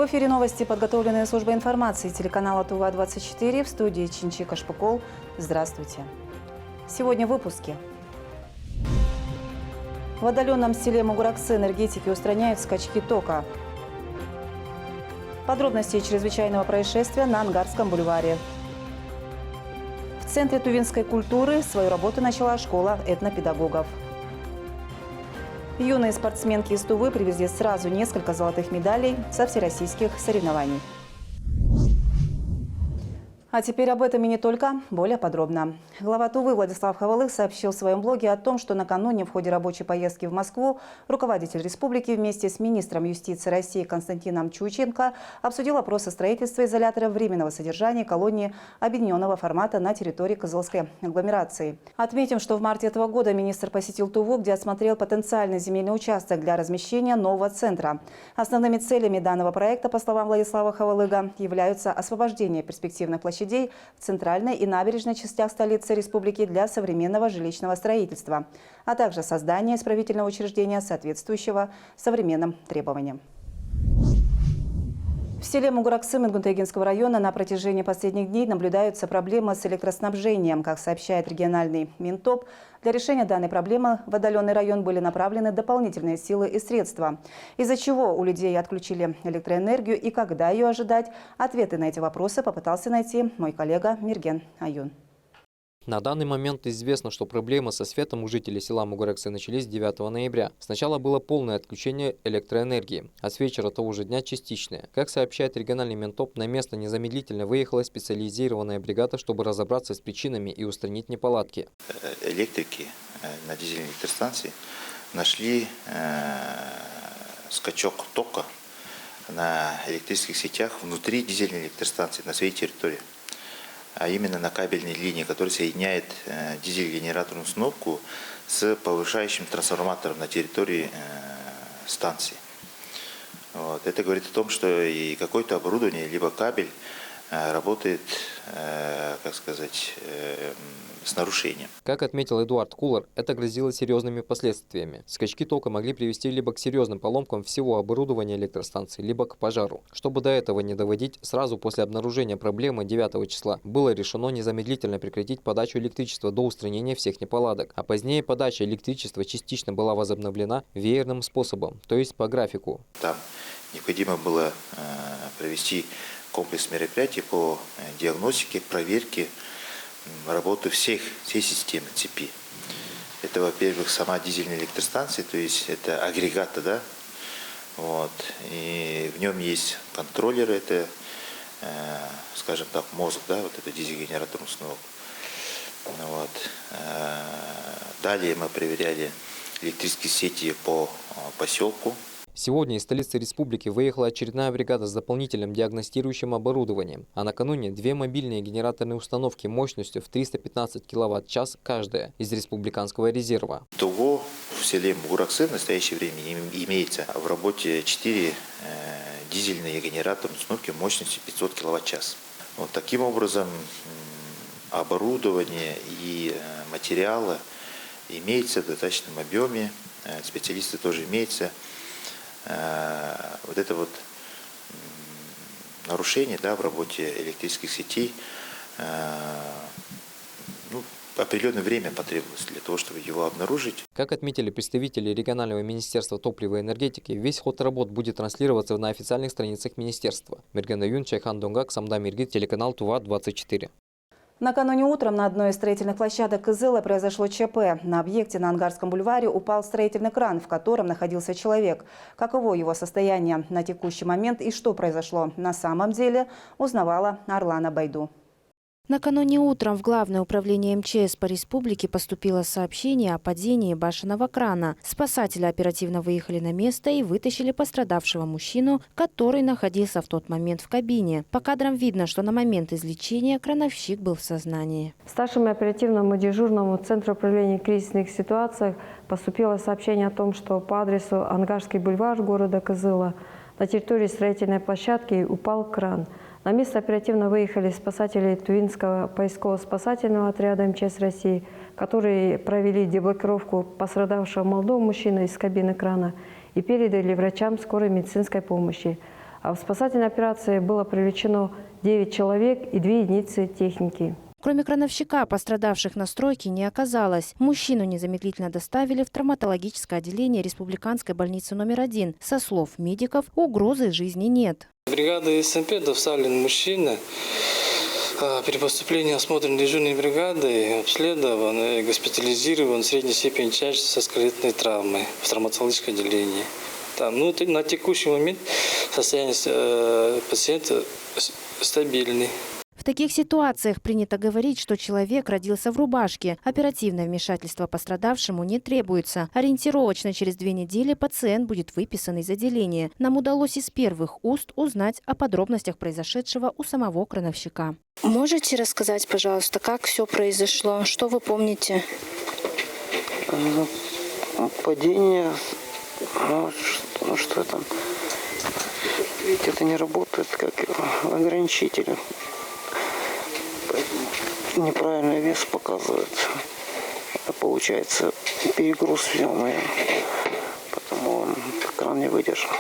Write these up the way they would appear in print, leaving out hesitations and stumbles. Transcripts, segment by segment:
эфире новости, подготовленные службой информации телеканала ТУВА-24, в студии Чинчи Кашпукол. Здравствуйте. Сегодня в выпуске. В отдаленном селе Мугураксы энергетики устраняют скачки тока. Подробности чрезвычайного происшествия на Ангарском бульваре. В Центре тувинской культуры свою работу начала школа этнопедагогов. Юные спортсменки из Тувы привезли сразу несколько золотых медалей со всероссийских соревнований. А теперь об этом и не только, более подробно. Глава Тувы Владислав Хавалых сообщил в своем блоге о том, что накануне в ходе рабочей поездки в Москву руководитель республики вместе с министром юстиции России Константином Чученко обсудил вопросы строительства изолятора временного содержания колонии объединенного формата на территории Кызылской агломерации. Отметим, что в марте этого года министр посетил Туву, где осмотрел потенциальный земельный участок для размещения нового центра. Основными целями данного проекта, по словам Владислава Хавалыга, являются освобождение перспективных площадей в центральной и набережной частях столицы республики для современного жилищного строительства, а также создание исправительного учреждения, соответствующего современным требованиям. В селе Мугураксы Мингунтайгинского района на протяжении последних дней наблюдаются проблемы с электроснабжением. Как сообщает региональный Минтоп, для решения данной проблемы в отдаленный район были направлены дополнительные силы и средства. Из-за чего у людей отключили электроэнергию и когда ее ожидать? Ответы на эти вопросы попытался найти мой коллега Мирген Аюн. На данный момент известно, что проблемы со светом у жителей села Мугураксы начались 9 ноября. Сначала было полное отключение электроэнергии, а с вечера того же дня частичное. Как сообщает региональный Минтоп, на место незамедлительно выехала специализированная бригада, чтобы разобраться с причинами и устранить неполадки. Электрики на дизельной электростанции нашли скачок тока на электрических сетях внутри дизельной электростанции на своей территории. А именно на кабельной линии, которая соединяет дизель-генераторную установку с повышающим трансформатором на территории станции. Вот. Это говорит о том, что и какое-то оборудование, либо кабель работает, как сказать, с нарушением. Как отметил Эдуард Кулар, это грозило серьезными последствиями. Скачки тока могли привести либо к серьезным поломкам всего оборудования электростанции, либо к пожару. Чтобы до этого не доводить, сразу после обнаружения проблемы 9 числа было решено незамедлительно прекратить подачу электричества до устранения всех неполадок. А позднее подача электричества частично была возобновлена веерным способом, то есть по графику. Там необходимо было провести комплекс мероприятий по диагностике, проверке работы всей системы цепи. Это, во-первых, сама дизельная электростанция, то есть это агрегаты, да, вот, и в нем есть контроллеры, это, скажем так, мозг, да, вот это дизель-генератор установок. Вот. Далее мы проверяли электрические сети по поселку. Сегодня из столицы республики выехала очередная бригада с дополнительным диагностирующим оборудованием, а накануне 2 мобильные генераторные установки мощностью в 315 кВт-час каждая из республиканского резерва. Того в селе Мугураксы в настоящее время имеется в работе 4 дизельные генераторные установки мощностью 500 кВт-час. Вот таким образом оборудование и материалы имеются в достаточном объеме, специалисты тоже имеются. Вот это вот нарушение, да, в работе электрических сетей, определенное время потребовалось для того, чтобы его обнаружить. Как отметили представители регионального министерства топлива и энергетики, весь ход работ будет транслироваться на официальных страницах министерства. Мирген Аюн, Чайхан Дунгак, Самда Миргит, телеканал ТУВА-24. Накануне утром на одной из строительных площадок Кызыла произошло ЧП. На объекте на Ангарском бульваре упал строительный кран, в котором находился человек. Каково его состояние на текущий момент и что произошло на самом деле, узнавала Арлана Байду. Накануне утром в Главное управление МЧС по республике поступило сообщение о падении башенного крана. Спасатели оперативно выехали на место и вытащили пострадавшего мужчину, который находился в тот момент в кабине. По кадрам видно, что на момент излечения крановщик был в сознании. Старшему оперативному дежурному Центру управления кризисных ситуаций поступило сообщение о том, что по адресу Ангарский бульвар города Кызыла на территории строительной площадки упал кран. На место оперативно выехали спасатели Тувинского поисково-спасательного отряда МЧС России, которые провели деблокировку пострадавшего молодого мужчины из кабины крана и передали врачам скорой медицинской помощи. А в спасательной операции было привлечено 9 человек и 2 единицы техники. Кроме крановщика, пострадавших на стройке не оказалось. Мужчину незамедлительно доставили в травматологическое отделение Республиканской больницы номер 1. Со слов медиков, угрозы жизни нет. Бригада СМП доставлен мужчина. При поступлении осмотрен дежурной бригадой, обследован и госпитализирован в средней степени тяжести со скелетной травмой в травматологическое отделение. На текущий момент состояние пациента стабильный. В таких ситуациях принято говорить, что человек родился в рубашке. Оперативное вмешательство пострадавшему не требуется. Ориентировочно через 2 недели пациент будет выписан из отделения. Нам удалось из первых уст узнать о подробностях произошедшего у самого крановщика. Можете рассказать, пожалуйста, как все произошло? Что вы помните? Падение. Что там? Ведь это не работает как ограничитель. Неправильный вес показывает. Получается перегруз взял, наверное. Потому кран не выдержал.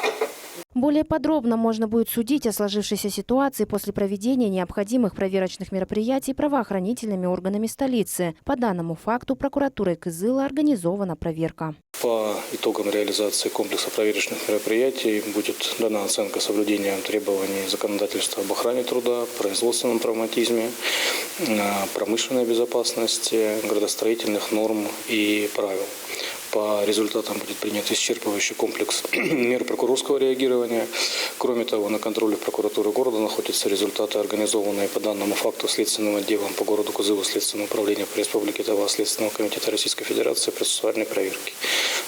Более подробно можно будет судить о сложившейся ситуации после проведения необходимых проверочных мероприятий правоохранительными органами столицы. По данному факту прокуратурой Кызыла организована проверка. По итогам реализации комплекса проверочных мероприятий будет дана оценка соблюдения требований законодательства об охране труда, производственном травматизме, промышленной безопасности, градостроительных норм и правил. По результатам будет принят исчерпывающий комплекс мер прокурорского реагирования. Кроме того, на контроле прокуратуры города находятся результаты, организованные по данному факту Следственным отделом по городу Кызылу Следственного управления по Республике Тыва Следственного комитета Российской Федерации процессуальной проверки.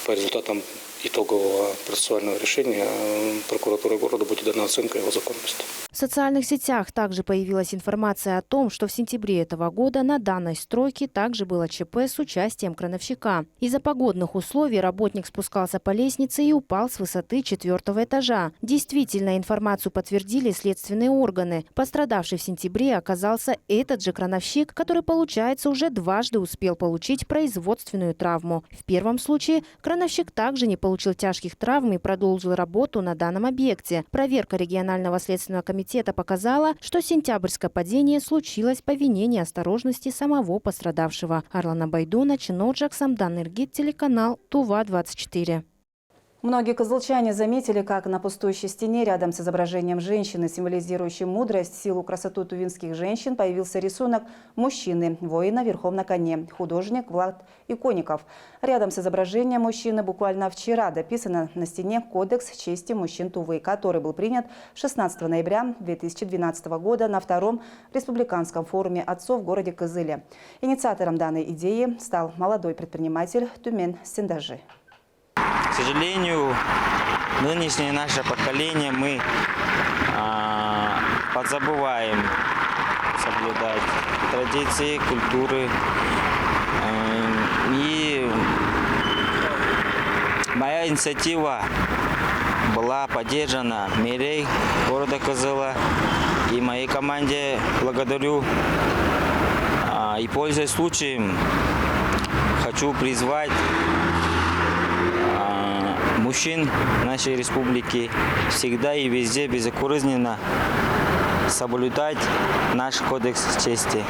По результатам итогового процессуального решения прокуратуры города будет дана оценка его законности. В социальных сетях также появилась информация о том, что в сентябре этого года на данной стройке также было ЧП с участием крановщика. Из-за погодных условий работник спускался по лестнице и упал с высоты 4-го этажа. Действительно, информацию подтвердили следственные органы. Пострадавший в сентябре оказался этот же крановщик, который, получается, уже дважды успел получить производственную травму. В первом случае крановщик также не получил тяжких травм и продолжил работу на данном объекте. Проверка регионального следственного комитета показала, что сентябрьское падение случилось по вине неосторожности самого пострадавшего. Арлана Байдуна, Чиноджак, Самдан Иргит, телеканал Тува-24. Многие кызылчане заметили, как на пустующей стене рядом с изображением женщины, символизирующей мудрость, силу, красоту тувинских женщин, появился рисунок мужчины, воина верхом на коне, художник Влад Иконников. Рядом с изображением мужчины буквально вчера дописано на стене Кодекс чести мужчин Тувы, который был принят 16 ноября 2012 года на 2-м республиканском форуме отцов в городе Кызыле. Инициатором данной идеи стал молодой предприниматель Тюмен Синдажи. К сожалению, нынешнее наше поколение мы подзабываем соблюдать традиции, культуры. И моя инициатива была поддержана мэрией города Кызыла и моей команде благодарю. И пользуясь случаем, хочу призвать мужчин нашей республики всегда и везде безукоризненно соблюдать наш кодекс чести.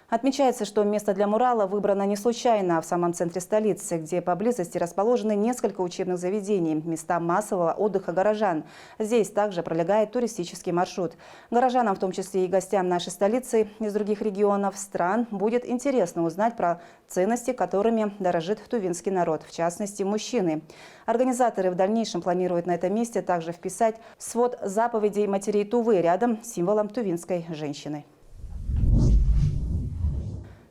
Отмечается, что место для мурала выбрано не случайно, а в самом центре столицы, где поблизости расположены несколько учебных заведений, места массового отдыха горожан. Здесь также пролегает туристический маршрут. Горожанам, в том числе и гостям нашей столицы из других регионов, стран, будет интересно узнать про ценности, которыми дорожит тувинский народ, в частности, мужчины. Организаторы в дальнейшем планируют на этом месте также вписать свод заповедей матерей Тувы рядом с символом тувинской женщины.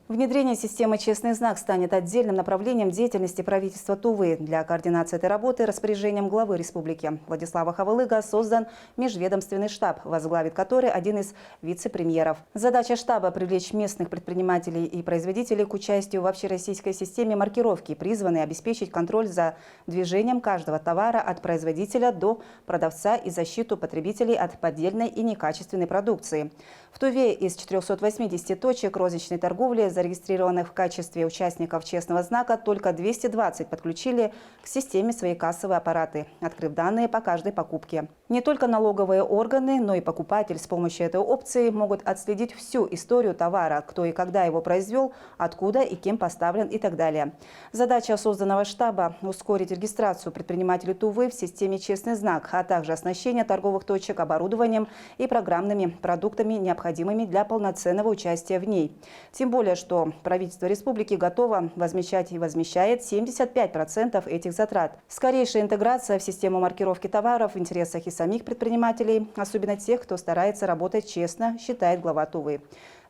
Внедрение системы «Честный знак» станет отдельным направлением деятельности правительства Тувы. Для координации этой работы распоряжением главы республики Владислава Хавалыга создан межведомственный штаб, возглавит который один из вице-премьеров. Задача штаба – привлечь местных предпринимателей и производителей к участию в общероссийской системе маркировки, призванной обеспечить контроль за движением каждого товара от производителя до продавца и защиту потребителей от поддельной и некачественной продукции. В Туве из 480 точек розничной торговли зарегистрированных в качестве участников честного знака, только 220 подключили к системе свои кассовые аппараты, открыв данные по каждой покупке. Не только налоговые органы, но и покупатель с помощью этой опции могут отследить всю историю товара, кто и когда его произвел, откуда и кем поставлен и так далее. Задача созданного штаба – ускорить регистрацию предпринимателей Тувы в системе «Честный знак», а также оснащение торговых точек оборудованием и программными продуктами, необходимыми для полноценного участия в ней. Тем более, что правительство республики готово возмещать и возмещает 75% этих затрат. Скорейшая интеграция в систему маркировки товаров в интересах и самих предпринимателей, особенно тех, кто старается работать честно, считает глава Тувы.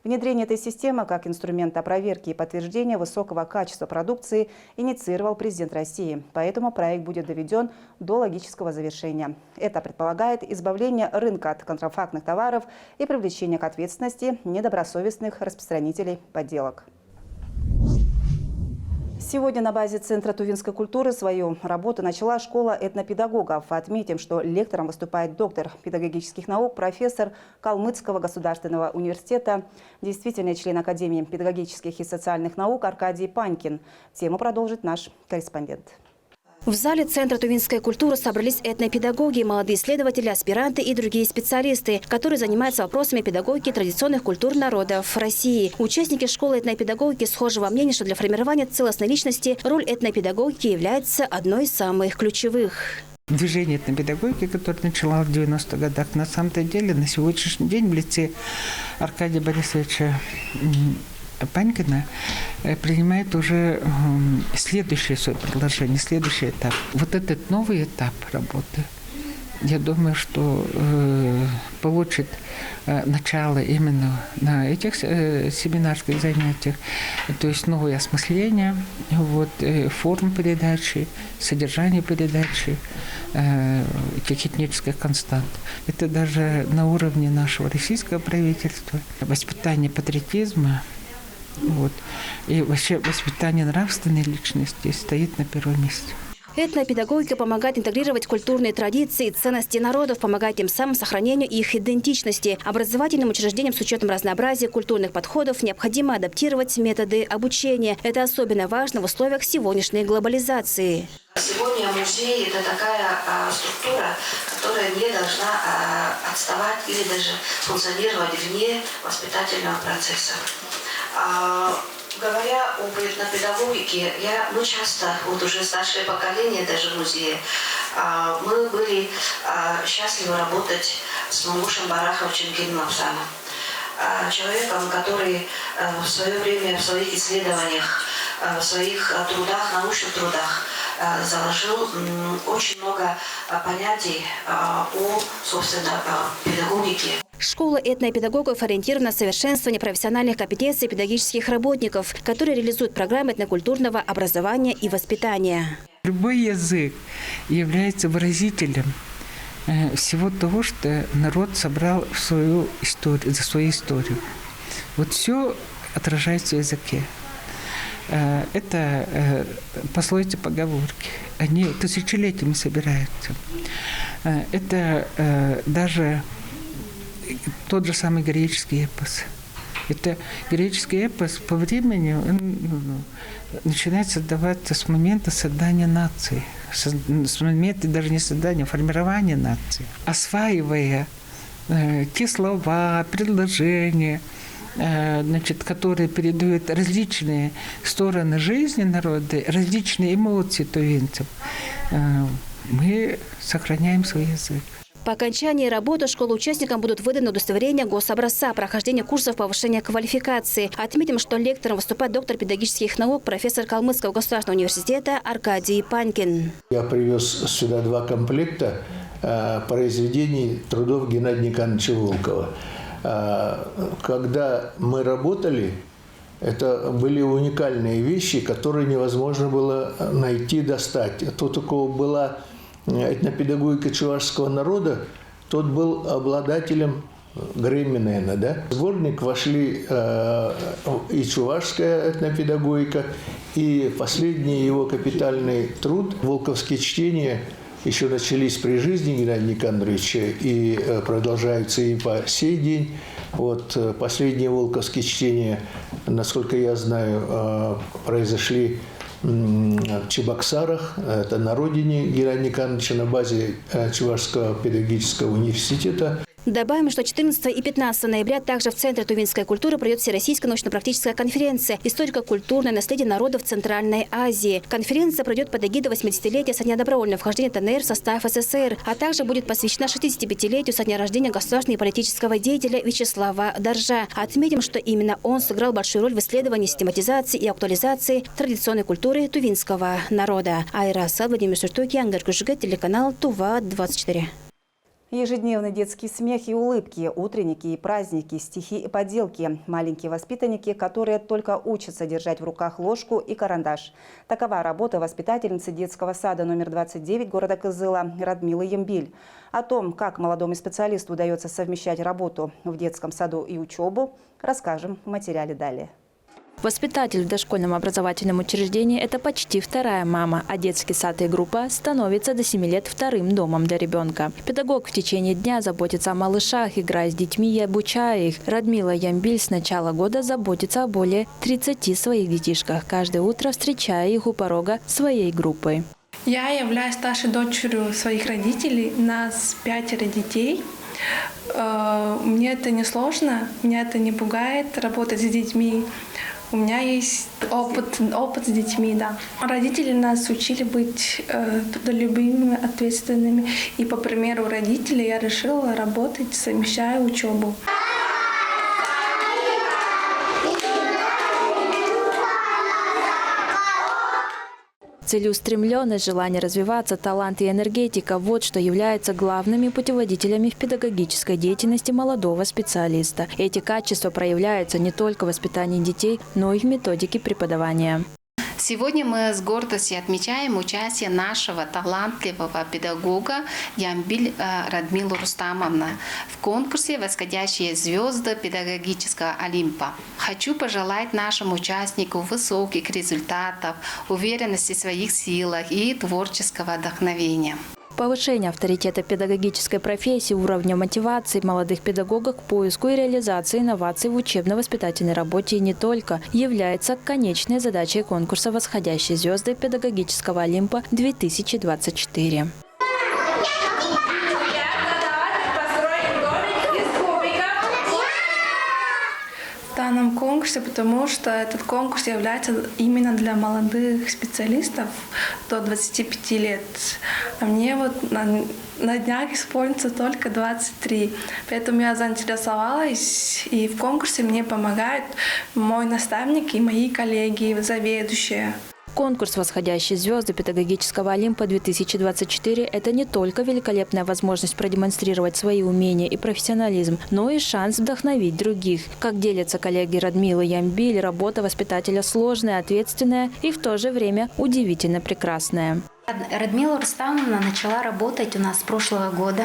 Внедрение этой системы как инструмента проверки и подтверждения высокого качества продукции инициировал президент России. Поэтому проект будет доведен до логического завершения. Это предполагает избавление рынка от контрафактных товаров и привлечение к ответственности недобросовестных распространителей подделок. Сегодня на базе Центра тувинской культуры свою работу начала школа этнопедагогов. Отметим, что лектором выступает доктор педагогических наук, профессор Калмыцкого государственного университета, действительный член Академии педагогических и социальных наук Аркадий Панькин. Тему продолжит наш корреспондент. В зале Центра тувинской культуры собрались этнопедагоги, молодые исследователи, аспиранты и другие специалисты, которые занимаются вопросами педагогики традиционных культур народов России. Участники школы этнопедагогики схожи во мнении, что для формирования целостной личности роль этнопедагогики является одной из самых ключевых. Движение этнопедагогики, которое началось в 90-х годах, на самом-то деле на сегодняшний день в лице Аркадия Борисовича Панькина принимает уже следующее свое предложение, следующий этап. Вот этот новый этап работы, я думаю, что получит начало именно на этих семинарских занятиях, то есть новое осмысление, форм передачи, содержание передачи, как этнических констант. Это даже на уровне нашего российского правительства. Воспитание патриотизма, и вообще воспитание нравственной личности стоит на первом месте. Этнопедагогика помогает интегрировать культурные традиции и ценности народов, помогает тем самым сохранению их идентичности. Образовательным учреждениям с учетом разнообразия культурных подходов необходимо адаптировать методы обучения. Это особенно важно в условиях сегодняшней глобализации. Сегодня музей – это такая структура, которая не должна отставать или даже функционировать вне воспитательного процесса. Говоря об этнопедагогике, мы часто, уже старшее поколение даже в музее, мы были счастливы работать с Мамушем Бараховичем Кинмапсаном, человеком, который в свое время в своих исследованиях, в своих трудах, научных трудах заложил очень много понятий о, собственно, педагогике. Школа этнопедагогов ориентирована на совершенствование профессиональных компетенций педагогических работников, которые реализуют программы этнокультурного образования и воспитания. Любой язык является выразителем всего того, что народ собрал в свою историю, за свою историю. Вот все отражается в языке. Это пословицы, поговорки. Они тысячелетиями собираются. Это даже тот же самый греческий эпос. Это греческий эпос по времени начинает создаваться с момента создания нации. С момента даже не создания, а формирования нации. Осваивая те слова, предложения, которые передают различные стороны жизни народа, различные эмоции тувинцев, мы сохраняем свой язык. По окончании работы школы участникам будут выданы удостоверения гособразца прохождения курсов повышения квалификации. Отметим, что лектором выступает доктор педагогических наук, профессор Калмыцкого государственного университета Аркадий Панькин. Я привез сюда 2 комплекта произведений трудов Геннадия Николаевича Волкова. Когда мы работали, это были уникальные вещи, которые невозможно было найти, достать. Тут у кого была этнопедагогика чувашского народа, тот был обладателем Грэмми, наверное, да? В сборник вошли и чувашская этнопедагогика, и последний его капитальный труд «Волковские чтения» еще начались при жизни Геннадия Никандровича и продолжаются и по сей день. Последние волковские чтения насколько я знаю, произошли в Чебоксарах, это на родине Герания Никановича, на базе Чувашского педагогического университета. Добавим, что 14 и 15 ноября также в Центре тувинской культуры пройдет Всероссийская научно-практическая конференция «Историко-культурное наследие народов Центральной Азии». Конференция пройдет под эгидой 80-летия со дня добровольного вхождения ТНР в состав СССР, а также будет посвящена 65-летию со дня рождения государственного и политического деятеля Вячеслава Доржа. Отметим, что именно он сыграл большую роль в исследовании, систематизации и актуализации традиционной культуры тувинского народа. Айра Асад, Владимир Суртуки, Ангар Кужугет, телеканал Тува-24. Ежедневный детский смех и улыбки, утренники и праздники, стихи и поделки. Маленькие воспитанники, которые только учатся держать в руках ложку и карандаш. Такова работа воспитательницы детского сада номер 29 города Кызыла Радмилы Ямбиль. О том, как молодому специалисту удается совмещать работу в детском саду и учебу, расскажем в материале далее. Воспитатель в дошкольном образовательном учреждении – это почти вторая мама, а детский сад и группа становится до 7 лет вторым домом для ребенка. Педагог в течение дня заботится о малышах, играя с детьми и обучая их. Радмила Ямбиль с начала года заботится о более 30 своих детишках, каждое утро встречая их у порога своей группы. Я являюсь старшей дочерью своих родителей, нас 5 детей. Мне это не сложно, меня это не пугает, работать с детьми. У меня есть опыт с детьми, да. Родители нас учили быть трудолюбивыми, ответственными. И по примеру родителей я решила работать, совмещая учебу. Целеустремленность, желание развиваться, талант и энергетика – вот что является главными путеводителями в педагогической деятельности молодого специалиста. Эти качества проявляются не только в воспитании детей, но и в методике преподавания. Сегодня мы с гордостью отмечаем участие нашего талантливого педагога Ямбиль Радмилы Рустамовны в конкурсе «Восходящие звезды педагогического Олимпа». Хочу пожелать нашему участнику высоких результатов, уверенности в своих силах и творческого вдохновения. Повышение авторитета педагогической профессии, уровня мотивации молодых педагогов к поиску и реализации инноваций в учебно-воспитательной работе и не только является конечной задачей конкурса «Восходящие звезды педагогического Олимпа-2024». В данном конкурсе, потому что этот конкурс является именно для молодых специалистов до 25 лет. А мне вот на днях исполнится только 23. Поэтому я заинтересовалась, и в конкурсе мне помогают мой наставник и мои коллеги, заведующие. Конкурс «Восходящие звезды педагогического Олимпа-2024» – это не только великолепная возможность продемонстрировать свои умения и профессионализм, но и шанс вдохновить других. Как делятся коллеги Радмилы Ямбиль, работа воспитателя сложная, ответственная и в то же время удивительно прекрасная. Радмила Рустамовна начала работать у нас с прошлого года.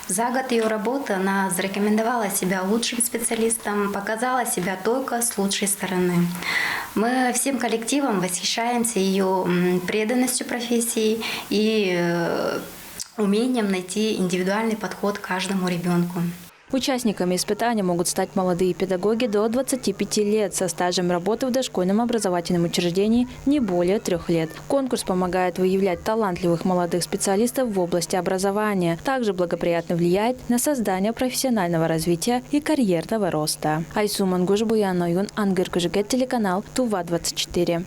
За год ее работы она зарекомендовала себя лучшим специалистом, показала себя только с лучшей стороны. Мы всем коллективом восхищаемся ее преданностью профессии и умением найти индивидуальный подход к каждому ребенку. Участниками испытания могут стать молодые педагоги до 25 лет со стажем работы в дошкольном образовательном учреждении не более 3 лет. Конкурс помогает выявлять талантливых молодых специалистов в области образования. Также благоприятно влияет на создание профессионального развития и карьерного роста. Айсу Мангушбуян, Ангар Кужугет, телеканал Тува-24.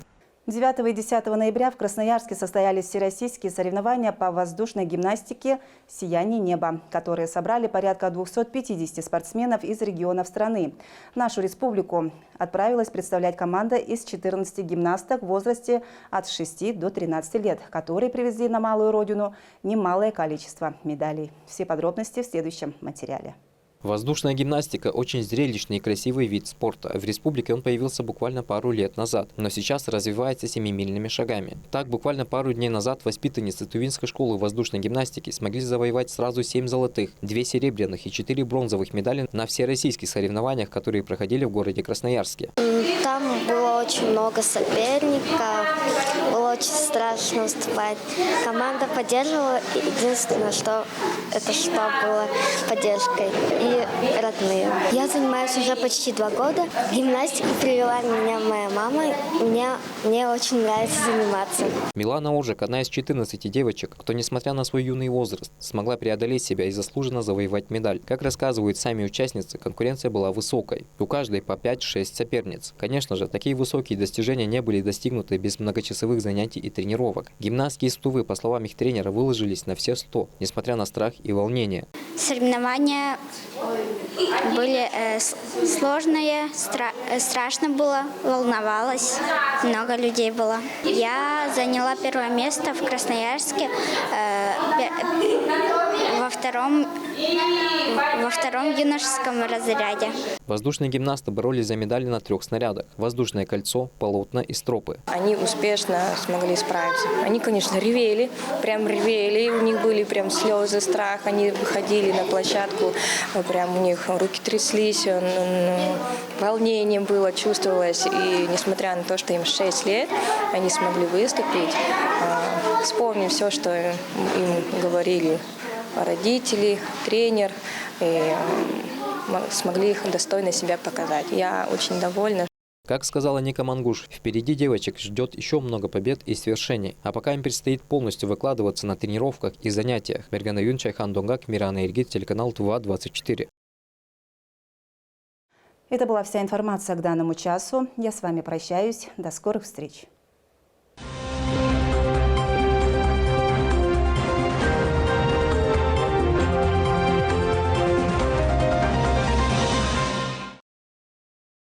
9 и 10 ноября в Красноярске состоялись всероссийские соревнования по воздушной гимнастике «Сияние неба», которые собрали порядка 250 спортсменов из регионов страны. Нашу республику отправилась представлять команда из 14 гимнасток в возрасте от 6 до 13 лет, которые привезли на малую родину немалое количество медалей. Все подробности в следующем материале. Воздушная гимнастика – очень зрелищный и красивый вид спорта. В республике он появился буквально пару лет назад, но сейчас развивается семимильными шагами. Так, буквально пару дней назад воспитанницы Тувинской школы воздушной гимнастики смогли завоевать сразу 7 золотых, 2 серебряных и 4 бронзовых медали на всероссийских соревнованиях, которые проходили в городе Красноярске. Там было очень много соперников, было очень страшно выступать. Команда поддерживала, единственное, что было поддержкой. И мои родные. Я занимаюсь уже почти 2 года. Гимнастику привела меня моя мама. Мне очень нравится заниматься. Милана Оржик – одна из 14 девочек, кто, несмотря на свой юный возраст, смогла преодолеть себя и заслуженно завоевать медаль. Как рассказывают сами участницы, конкуренция была высокой. У каждой по 5-6 соперниц. Конечно же, такие высокие достижения не были достигнуты без многочасовых занятий и тренировок. Гимнастки из Тувы, по словам их тренера, выложились на все 100, несмотря на страх и волнение. Соревнования были сложные, страшно было, волновалась, много людей было. Я заняла 1-е место в Красноярске во втором юношеском разряде. Воздушные гимнасты боролись за медали на 3 снарядах – воздушное кольцо, полотна и стропы. Они успешно смогли справиться. Они, конечно, ревели, прям ревели, у них были прям слезы, страх. Они выходили на площадку, прям у них руки тряслись, волнение было, чувствовалось. И несмотря на то, что им 6 лет, они смогли выступить. Вспомним все, что им говорили родители, тренер, и смогли их достойно себя показать. Я очень довольна. Как сказала Ника Мангуш, впереди девочек ждет еще много побед и свершений. А пока им предстоит полностью выкладываться на тренировках и занятиях. Мергана Юн, Чайхан Донгак, Мирана Иргит, телеканал ТУВА-24. Это была вся информация к данному часу. Я с вами прощаюсь. До скорых встреч.